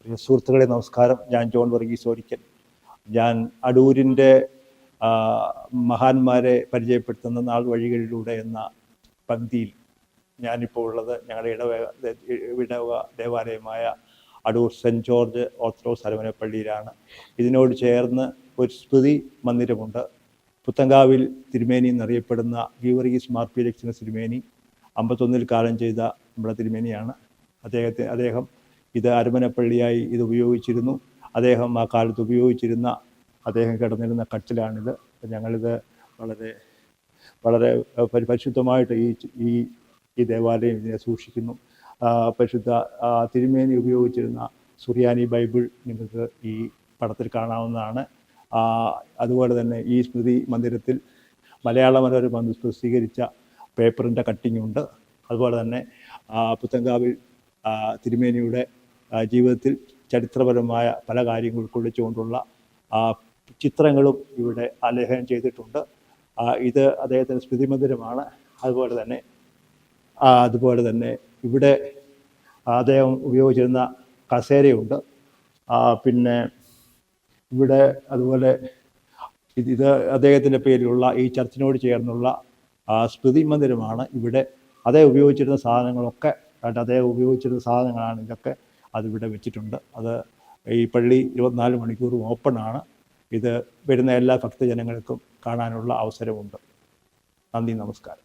പ്രിയ സുഹൃത്തുക്കളെ നമസ്കാരം. ഞാൻ ജോൺ വർഗീസ് ഓരിക്കൽ. ഞാൻ അടൂരിൻ്റെ മഹാന്മാരെ പരിചയപ്പെടുത്തുന്ന നാൾ വഴികളിലൂടെ എന്ന പങ്ക്തിയിൽ ഞാനിപ്പോൾ ഉള്ളത് ഞങ്ങളുടെ ഇടവക ദേവാലയമായ അടൂർ സെൻറ്റ് ജോർജ് ഓർത്തഡോക്സ് അരമനപ്പള്ളിയിലാണ്. ഇതിനോട് ചേർന്ന് ഒരു സ്മൃതി മന്ദിരമുണ്ട്. പുത്തങ്കാവിൽ തിരുമേനി എന്നറിയപ്പെടുന്ന ഗീവർഗീസ് മാർ പീലക്സിന് തിരുമേനി 51 കാലം ചെയ്ത നമ്മുടെ തിരുമേനിയാണ്. അദ്ദേഹം ഇത് അരമനപ്പള്ളിയായി ഇത് ഉപയോഗിച്ചിരുന്നു. അദ്ദേഹം ആ കാലത്ത് ഉപയോഗിച്ചിരുന്ന അദ്ദേഹം കിടന്നിരുന്ന കട്ടിലാണിത്. ഞങ്ങളിത് വളരെ പരിശുദ്ധമായിട്ട് ഈ ദേവാലയം ഇതിനെ സൂക്ഷിക്കുന്നു. പരിശുദ്ധ തിരുമേനി ഉപയോഗിച്ചിരുന്ന സുറിയാനി ബൈബിൾ നിങ്ങൾക്ക് ഈ പടത്തിൽ കാണാവുന്നതാണ്. അതുപോലെ തന്നെ ഈ സ്മൃതി മന്ദിരത്തിൽ മലയാള മനോരമ പ്രസിദ്ധീകരിച്ച പേപ്പറിൻ്റെ കട്ടിങ്ങുണ്ട്. അതുപോലെ തന്നെ പുത്തങ്കാവിൽ തിരുമേനിയുടെ ജീവിതത്തിൽ ചരിത്രപരമായ പല കാര്യങ്ങൾ ഉൾക്കൊള്ളിച്ചുകൊണ്ടുള്ള ചിത്രങ്ങളും ഇവിടെ ആലേഖനം ചെയ്തിട്ടുണ്ട്. ഇത് അദ്ദേഹത്തിൻ്റെ സ്മൃതി മന്ദിരമാണ്. അതുപോലെ തന്നെ ഇവിടെ അദ്ദേഹം ഉപയോഗിച്ചിരുന്ന കസേരയുണ്ട്. പിന്നെ ഇവിടെ അതുപോലെ ഇത് അദ്ദേഹത്തിൻ്റെ പേരിലുള്ള ഈ ചർച്ചിനോട് ചേർന്നുള്ള സ്മൃതി മന്ദിരമാണ്. ഇവിടെ അദ്ദേഹം ഉപയോഗിച്ചിരുന്ന സാധനങ്ങളാണ് ഇതൊക്കെ. അതിവിടെ വെച്ചിട്ടുണ്ട്. ഈ പള്ളി 24 മണിക്കൂറും ഓപ്പണാണ്. ഇത് വരുന്ന എല്ലാ ഭക്തജനങ്ങൾക്കും കാണാനുള്ള അവസരമുണ്ട്. നന്ദി, നമസ്കാരം.